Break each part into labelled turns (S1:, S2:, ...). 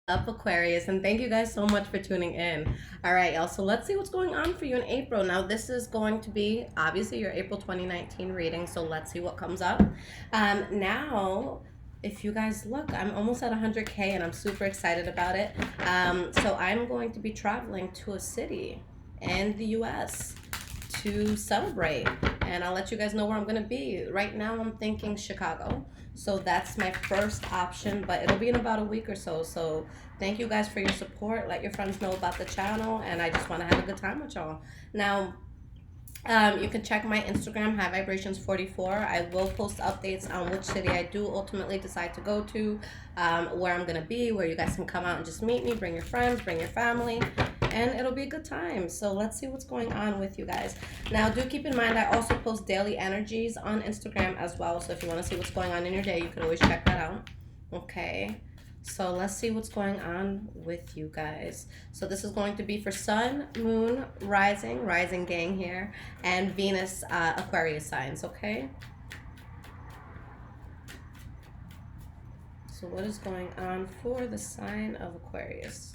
S1: Up, Aquarius, and thank you guys so much for tuning in. All right, y'all, so let's see what's going on for you in April. Now, this is going to be obviously your April 2019 reading, so let's see what comes up. Now, if you guys look, I'm almost at 100K and I'm super excited about it. So I'm going to be traveling to a city in the US to celebrate, and I'll let you guys know where I'm gonna be. Right now I'm thinking Chicago, so that's my first option, but it'll be in about a week or so. So thank you guys for your support. Let your friends know about the channel, and I just want to have a good time with y'all. Now, you can check my Instagram, High Vibrations 44. I will post updates on which city I do ultimately decide to go to, where I'm going to be, where you guys can come out and just meet me, bring your friends, bring your family, and it'll be a good time. So let's see what's going on with you guys. Now, do keep in mind, I also post daily energies on Instagram as well. So if you want to see what's going on in your day, you can always check that out. Okay. So let's see what's going on with you guys. So this is going to be for Sun, Moon, Rising gang here, and Venus, Aquarius signs, okay? So what is going on for the sign of Aquarius?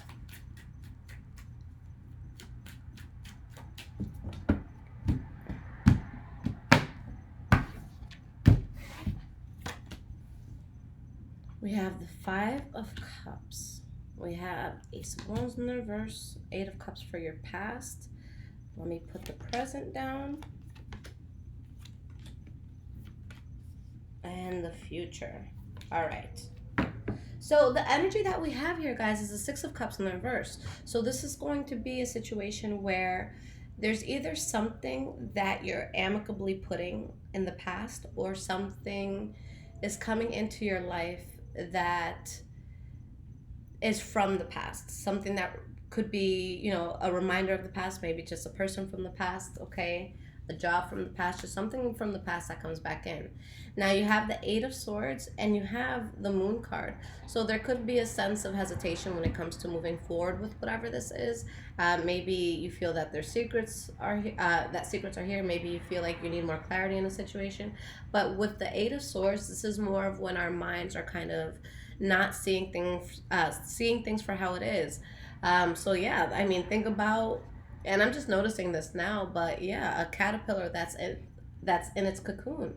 S1: We have the Five of Cups. We have Ace of Wands in the reverse, Eight of Cups for your past. Let me put the present down. And the future. All right. So the energy that we have here, guys, is the Six of Cups in the reverse. So this is going to be a situation where there's either something that you're amicably putting in the past, or something is coming into your life that is from the past. Something that could be, you know, a reminder of the past, maybe just a person from the past, okay? A job from the past, just something from the past that comes back in. Now you have the Eight of Swords and you have the Moon card. So there could be a sense of hesitation when it comes to moving forward with whatever this is. Maybe you feel that their secrets are secrets are here. Maybe you feel like you need more clarity in a situation. But with the Eight of Swords, this is more of when our minds are kind of not seeing things for how it is. So yeah, I mean, think about, and I'm just noticing this now, but yeah, a caterpillar that's in its cocoon.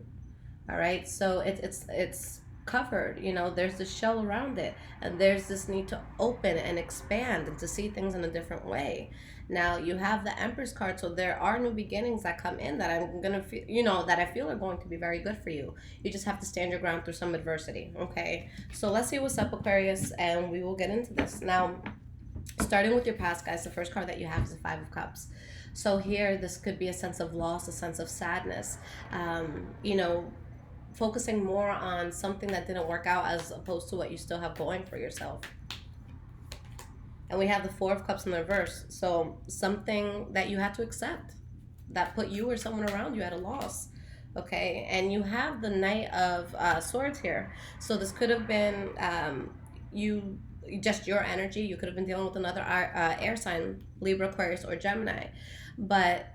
S1: All right, so it's covered. You know, there's this shell around it, and there's this need to open and expand and to see things in a different way. Now you have the Empress card, so there are new beginnings that come in that I'm gonna feel, you know, that I feel are going to be very good for you. You just have to stand your ground through some adversity. Okay, so let's see what's up, Aquarius, and we will get into this now. Starting with your past, guys, the first card that you have is the Five of Cups. So here, this could be a sense of loss, a sense of sadness. You know, focusing more on something that didn't work out as opposed to what you still have going for yourself. And we have the Four of Cups in the reverse. So something that you had to accept that put you or someone around you at a loss. Okay, and you have the Knight of Swords here. So this could have been you, just your energy. You could have been dealing with another air sign, Libra, Aquarius, or Gemini. But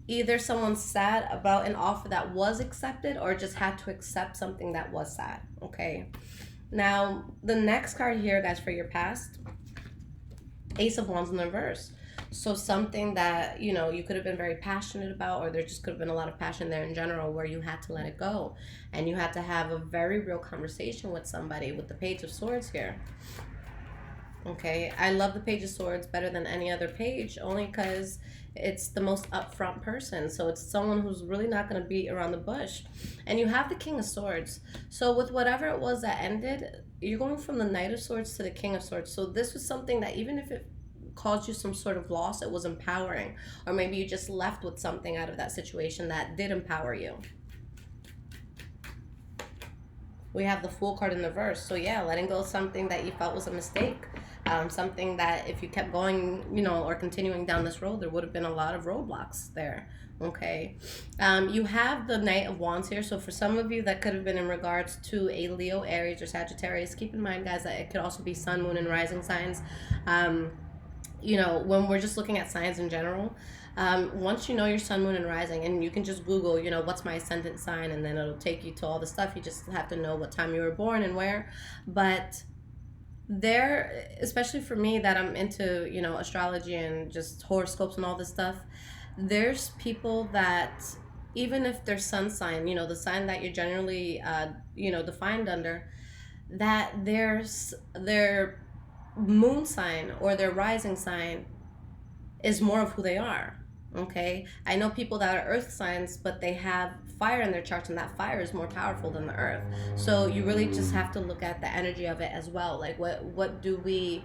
S1: either someone's sad about an offer that was accepted, or just had to accept something that was sad. Okay, now the next card here, guys, for your past, Ace of Wands in the reverse. So something that, you know, you could have been very passionate about, or there just could have been a lot of passion there in general, where you had to let it go, and you had to have a very real conversation with somebody, with the Page of Swords here. Okay, I love the Page of Swords better than any other page, only because it's the most upfront person. So it's someone who's really not going to beat around the bush. And you have the King of Swords. So with whatever it was that ended, you're going from the Knight of Swords to the King of Swords. So this was something that, even if it caused you some sort of loss, it was empowering. Or maybe you just left with something out of that situation that did empower you. We have the Fool card in the reverse. So yeah, letting go of something that you felt was a mistake. Something that if you kept going, you know, or continuing down this road, there would have been a lot of roadblocks there. Okay, you have the Knight of Wands here. So for some of you, that could have been in regards to a Leo, Aries, or Sagittarius. Keep in mind, guys, that it could also be Sun, Moon, and Rising signs. You know, when we're just looking at signs in general, once you know your Sun, Moon, and Rising, and you can just Google, you know, what's my ascendant sign, and then it'll take you to all the stuff. You just have to know what time you were born and where. But there, especially for me that I'm into, astrology and just horoscopes and all this stuff, there's people that even if their sun sign, the sign that you're generally, defined under, that their moon sign or their rising sign is more of who they are. Okay, I know people that are earth signs, but they have fire in their charts, and that fire is more powerful than the earth. So you really just have to look at the energy of it as well. Like, what do we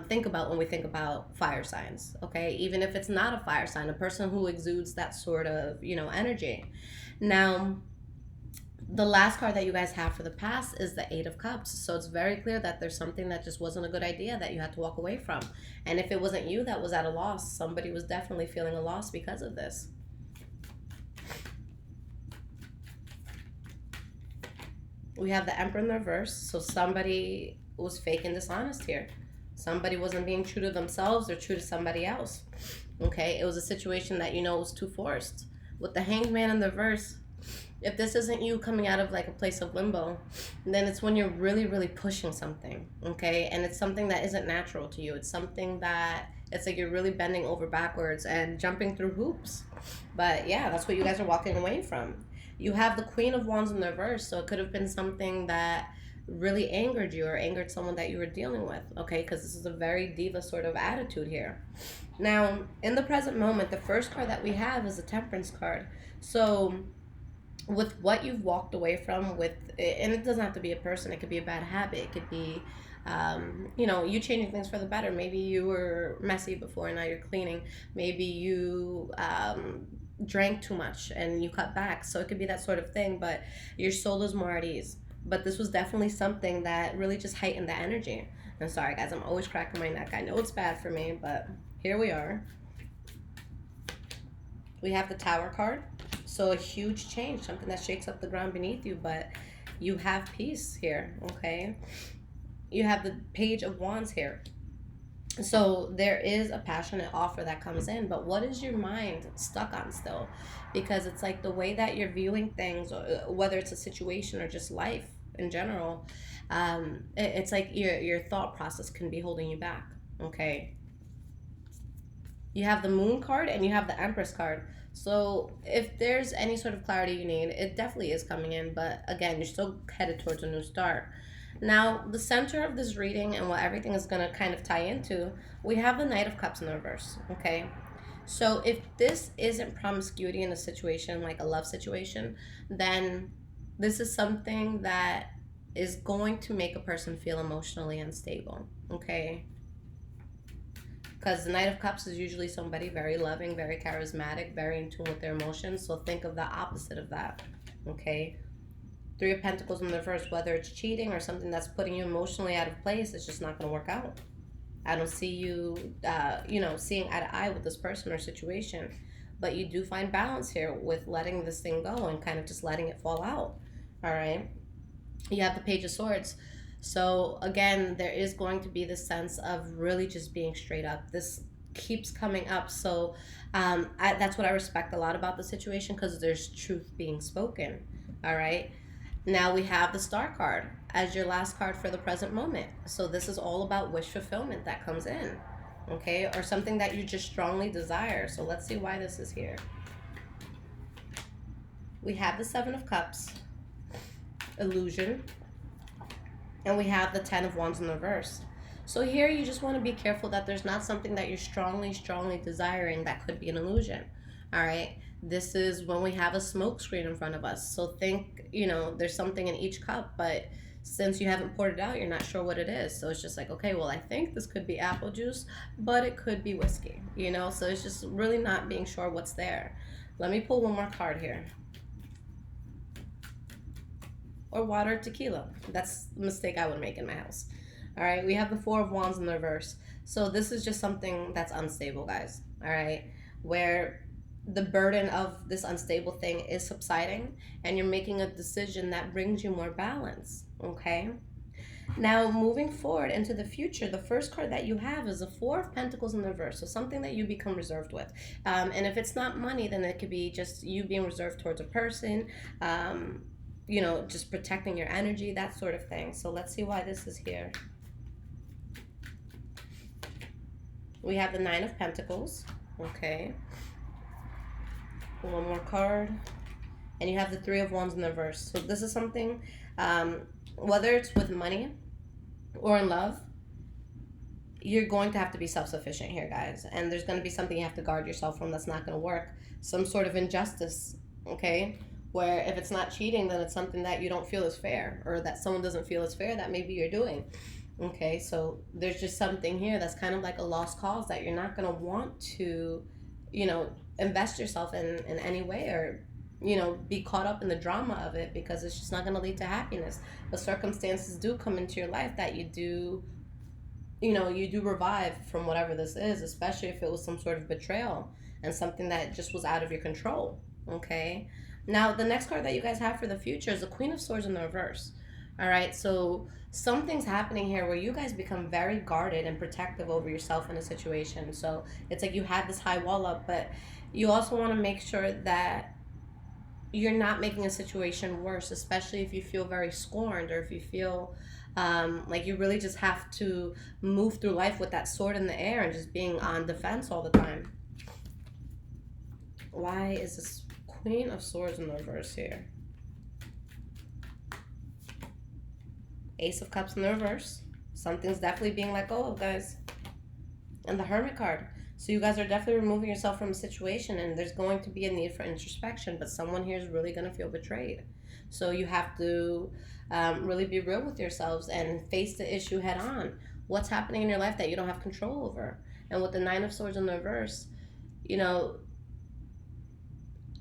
S1: think about when we think about fire signs? Okay, even if it's not a fire sign, a person who exudes that sort of energy. Now, the last card that you guys have for the past is the Eight of Cups. So it's very clear that there's something that just wasn't a good idea that you had to walk away from. And if it wasn't you that was at a loss, somebody was definitely feeling a loss because of this. We have the Emperor in the reverse. So somebody was fake and dishonest here. Somebody wasn't being true to themselves or true to somebody else. Okay, it was a situation that was too forced. With the Hanged Man in the reverse, if this isn't you coming out of like a place of limbo, then it's when you're really, really pushing something, okay? And it's something that isn't natural to you. It's something that it's like you're really bending over backwards and jumping through hoops. But yeah, that's what you guys are walking away from. You have the Queen of Wands in the reverse, so it could have been something that really angered you or angered someone that you were dealing with, okay? Because this is a very diva sort of attitude here. Now, in the present moment, the first card that we have is the Temperance card. So with what you've walked away from and it doesn't have to be a person, it could be a bad habit, it could be you changing things for the better. Maybe you were messy before and now you're cleaning. Maybe you drank too much and you cut back, so it could be that sort of thing, but your soul is more at ease. But this was definitely something that really just heightened the energy. I'm sorry guys, I'm always cracking my neck. I know it's bad for me, but here we are. We have the Tower card. So a huge change, something that shakes up the ground beneath you, but you have peace here, okay? You have the Page of Wands here. So there is a passionate offer that comes in, but what is your mind stuck on still? Because it's like the way that you're viewing things, whether it's a situation or just life in general, it's like your thought process can be holding you back, okay? You have the Moon card and you have the Empress card. So if there's any sort of clarity you need, it definitely is coming in. But again, you're still headed towards a new start. Now, the center of this reading and what everything is going to kind of tie into, we have the Knight of Cups in the reverse, okay? So if this isn't promiscuity in a situation, like a love situation, then this is something that is going to make a person feel emotionally unstable, okay? Because the Knight of Cups is usually somebody very loving, very charismatic, very in tune with their emotions. So think of the opposite of that, okay? Three of Pentacles in the reverse, whether it's cheating or something that's putting you emotionally out of place, it's just not going to work out. I don't see you, seeing eye to eye with this person or situation. But you do find balance here with letting this thing go and kind of just letting it fall out, all right? You have the Page of Swords. So again, there is going to be this sense of really just being straight up. This keeps coming up. So that's what I respect a lot about the situation, because there's truth being spoken. All right. Now we have the Star card as your last card for the present moment. So this is all about wish fulfillment that comes in. Okay. Or something that you just strongly desire. So let's see why this is here. We have the Seven of Cups, illusion. And we have the Ten of Wands in the reverse. So here you just want to be careful that there's not something that you're strongly, strongly desiring that could be an illusion. All right. This is when we have a smoke screen in front of us. So think, there's something in each cup, but since you haven't poured it out, you're not sure what it is. So it's just like, okay, well, I think this could be apple juice, but it could be whiskey, So it's just really not being sure what's there. Let me pull one more card here. Or water, tequila. That's the mistake I would make in my house. All right, we have the Four of Wands in the reverse. So this is just something that's unstable, guys. All right, where the burden of this unstable thing is subsiding and you're making a decision that brings you more balance, okay? Now, moving forward into the future, the first card that you have is the Four of Pentacles in the reverse. So something that you become reserved with. And if it's not money, then it could be just you being reserved towards a person, just protecting your energy, that sort of thing. So let's see why this is here. We have the Nine of Pentacles. Okay. One more card. And you have the Three of Wands in the reverse. So this is something, whether it's with money or in love, you're going to have to be self-sufficient here, guys. And there's going to be something you have to guard yourself from that's not going to work. Some sort of injustice, okay? Where if it's not cheating, then it's something that you don't feel is fair, or that someone doesn't feel is fair that maybe you're doing. Okay, so there's just something here that's kind of like a lost cause that you're not going to want to, you know, invest yourself in any way, or, you know, be caught up in the drama of it, because it's just not going to lead to happiness. The circumstances do come into your life that you do, you know, you do revive from whatever this is, especially if it was some sort of betrayal and something that just was out of your control. Okay, now the next card that you guys have for the future is the Queen of Swords in the reverse. All right, so something's happening here where you guys become very guarded and protective over yourself in a situation. So it's like you have this high wall up, but you also want to make sure that you're not making a situation worse, especially if you feel very scorned, or if you feel like you really just have to move through life with that sword in the air and just being on defense all the time. Why is this Queen of Swords in the reverse here? Ace of Cups in the reverse. Something's definitely being let go of, guys. And the Hermit card. So you guys are definitely removing yourself from a situation, and there's going to be a need for introspection, but someone here is really going to feel betrayed. So you have to really be real with yourselves and face the issue head on. What's happening in your life that you don't have control over? And with the Nine of Swords in the reverse, you know,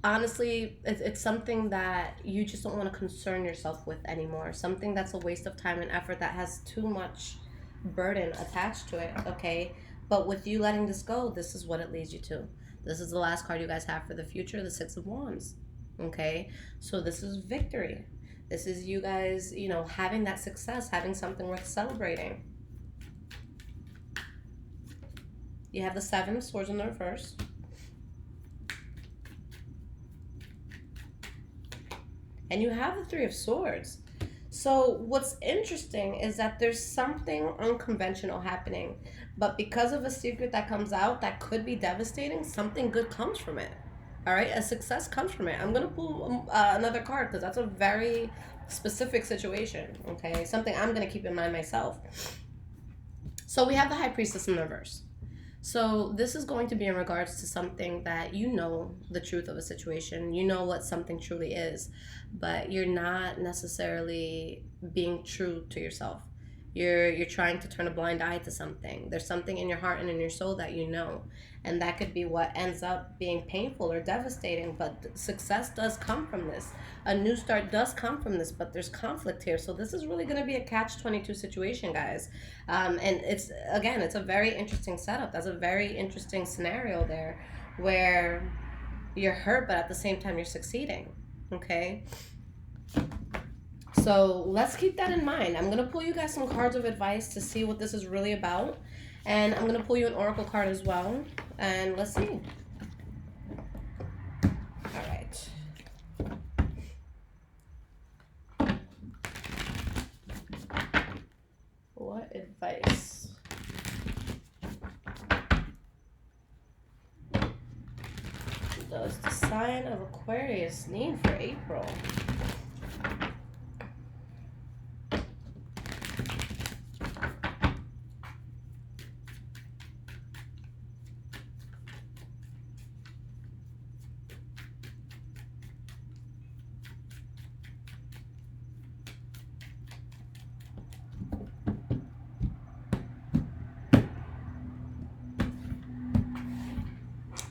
S1: honestly, it's something that you just don't want to concern yourself with anymore. Something that's a waste of time and effort, that has too much burden attached to it, okay? But with you letting this go, this is what it leads you to. This is the last card you guys have for the future, the Six of Wands, okay? So this is victory. This is you guys, you know, having that success, having something worth celebrating. You have the Seven of Swords in the reverse. And you have the Three of Swords. So what's interesting is that there's something unconventional happening, but because of a secret that comes out that could be devastating, something good comes from it. All right, a success comes from it. I'm going to pull another card, because that's a very specific situation, okay? Something I'm going to keep in mind myself. So we have the High Priestess in the reverse. So this is going to be in regards to something that you know the truth of a situation. You know what something truly is, but you're not necessarily being true to yourself. You're trying to turn a blind eye to something. There's something in your heart and in your soul that you know, and that could be what ends up being painful or devastating, but success does come from this. A new start does come from this, but there's conflict here. So this is really going to be a catch-22 situation, guys. And it's a very interesting setup. That's a very interesting scenario there, where you're hurt, but at the same time you're succeeding, okay? So let's keep that in mind. I'm going to pull you guys some cards of advice to see what this is really about. And I'm going to pull you an oracle card as well. And let's see. All right. What advice? Does the sign of Aquarius need for April?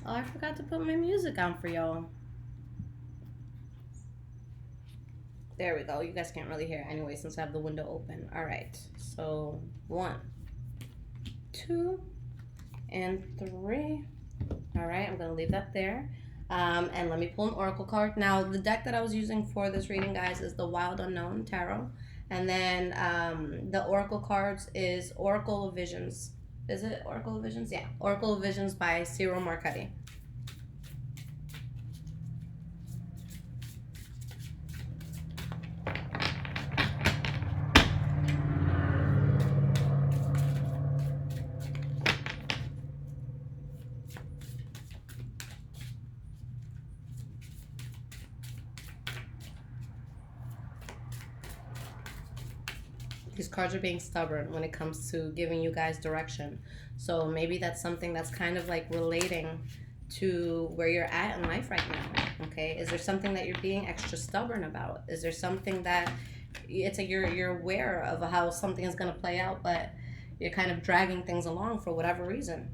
S1: Oh, I forgot to put my music on for y'all. There we go. You guys can't really hear it anyway since I have the window open. All right. So 1, 2, and 3. All right. I'm going to leave that there. And let me pull an oracle card. Now, the deck that I was using for this reading, guys, is the Wild Unknown Tarot. And then the oracle cards is Oracle of Visions. Is it Oracle of Visions? Yeah. Oracle of Visions by Cyril Marchetti. These cards are being stubborn when it comes to giving you guys direction. So maybe that's something that's kind of like relating to where you're at in life right now. Okay, is there something that you're being extra stubborn about? Is there something that it's like you're aware of how something is going to play out, but you're kind of dragging things along for whatever reason?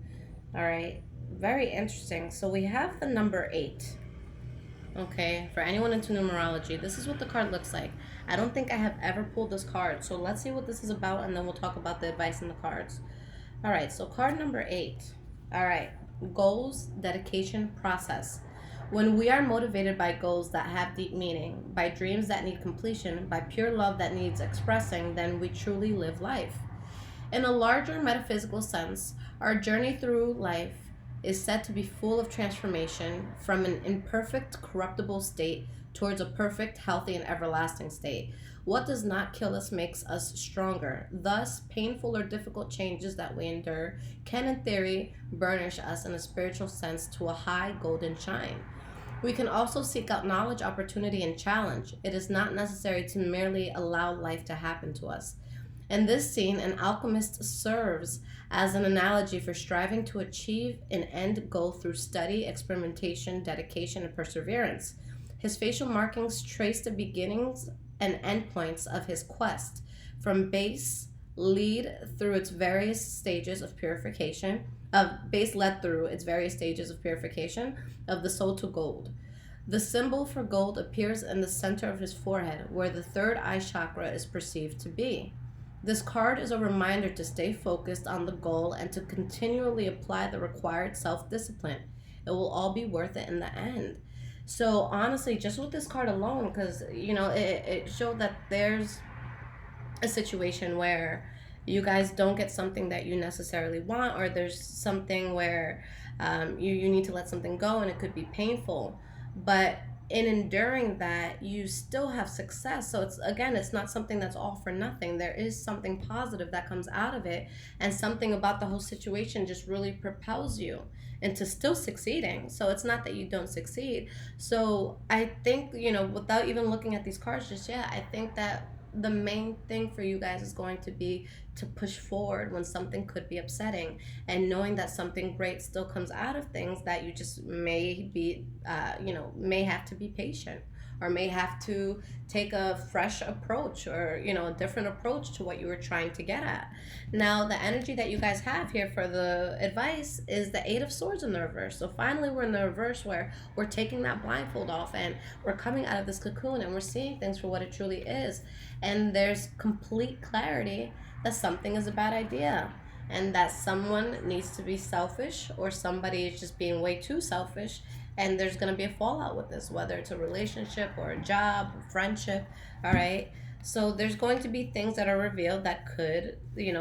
S1: All right, very interesting. So we have the number 8. Okay, for anyone into numerology, this is what the card looks like. I don't think I have ever pulled this card, so let's see what this is about, and then we'll talk about the advice in the cards. All right, so card number 8. All right, goals, dedication, process. When we are motivated by goals that have deep meaning, by dreams that need completion, by pure love that needs expressing, then we truly live life. In a larger metaphysical sense, our journey through life is said to be full of transformation from an imperfect, corruptible state towards a perfect, healthy, and everlasting state. What does not kill us makes us stronger. Thus, painful or difficult changes that we endure can, in theory, burnish us in a spiritual sense to a high golden shine. We can also seek out knowledge, opportunity, and challenge. It is not necessary to merely allow life to happen to us. In this scene, an alchemist serves as an analogy for striving to achieve an end goal through study, experimentation, dedication, and perseverance. His facial markings trace the beginnings and endpoints of his quest, from base led through its various stages of purification of the soul to gold. The symbol for gold appears in the center of his forehead, where the third eye chakra is perceived to be. This card is a reminder to stay focused on the goal and to continually apply the required self-discipline. It will all be worth it in the end. So honestly, just with this card alone, because it showed that there's a situation where you guys don't get something that you necessarily want, or there's something where you need to let something go, and it could be painful, but in enduring that, you still have success. So it's not something that's all for nothing. There is something positive that comes out of it, and something about the whole situation just really propels you into still succeeding. So it's not that you don't succeed. So I think, without even looking at these cards just yet, I think that the main thing for you guys is going to be to push forward when something could be upsetting, and knowing that something great still comes out of things, that you just may be may have to be patient, or may have to take a fresh approach, or a different approach to what you were trying to get at. Now, the energy that you guys have here for the advice is the 8 of Swords in the reverse. So finally we're in the reverse, where we're taking that blindfold off and we're coming out of this cocoon, and we're seeing things for what it truly is. And there's complete clarity that something is a bad idea, and that someone needs to be selfish, or somebody is just being way too selfish, and there's going to be a fallout with this, whether it's a relationship or a job, friendship. All right, so there's going to be things that are revealed that could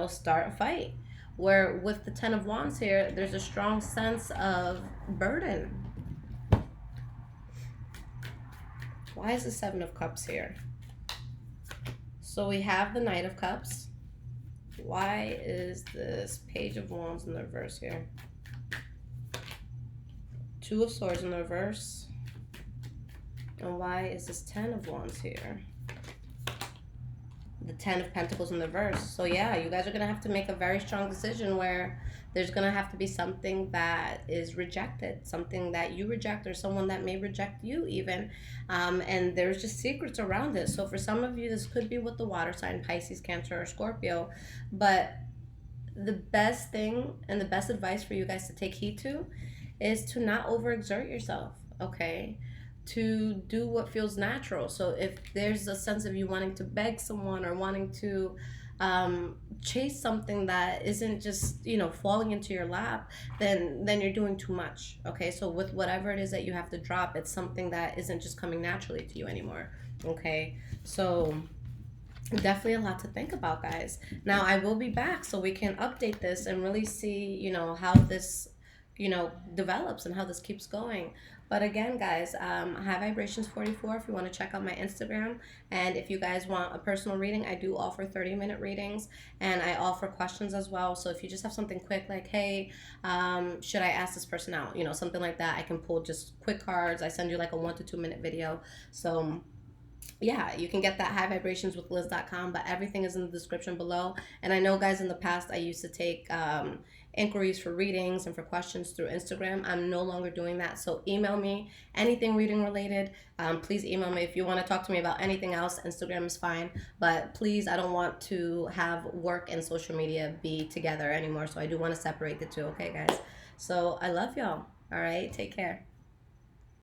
S1: start a fight, where with the 10 of Wands here, there's a strong sense of burden. Why is the 7 of Cups here? So we have the Knight of Cups. Why is this Page of Wands in the reverse here? 2 of Swords in the reverse. And why is this 10 of Wands here? The 10 of Pentacles in the reverse. So yeah, you guys are going to have to make a very strong decision, where there's going to have to be something that is rejected, something that you reject, or someone that may reject you even. And there's just secrets around it. So for some of you, this could be with the water sign, Pisces, Cancer, or Scorpio. But the best thing and the best advice for you guys to take heed to is to not overexert yourself, okay? To do what feels natural. So if there's a sense of you wanting to beg someone, or wanting to chase something that isn't just falling into your lap, then you're doing too much. Okay, so with whatever it is that you have to drop, it's something that isn't just coming naturally to you anymore. Okay, so definitely a lot to think about, guys. Now I will be back so we can update this and really see how this develops and how this keeps going. But again, guys, High Vibrations 44 if you want to check out my Instagram. And if you guys want a personal reading, I do offer 30-minute readings, and I offer questions as well. So if you just have something quick, like, hey, should I ask this person out, something like that, I can pull just quick cards. I send you like a 1 to 2 minute video. So yeah, you can get that high vibrations with liz.com, but everything is in the description below. And I know, guys, in the past I used to take inquiries for readings and for questions through Instagram. I'm no longer doing that. So email me anything reading related. Please email me if you want to talk to me about anything else. Instagram is fine, but please, I don't want to have work and social media be together anymore. So I do want to separate the two. Okay, guys. So I love y'all. All right, take care.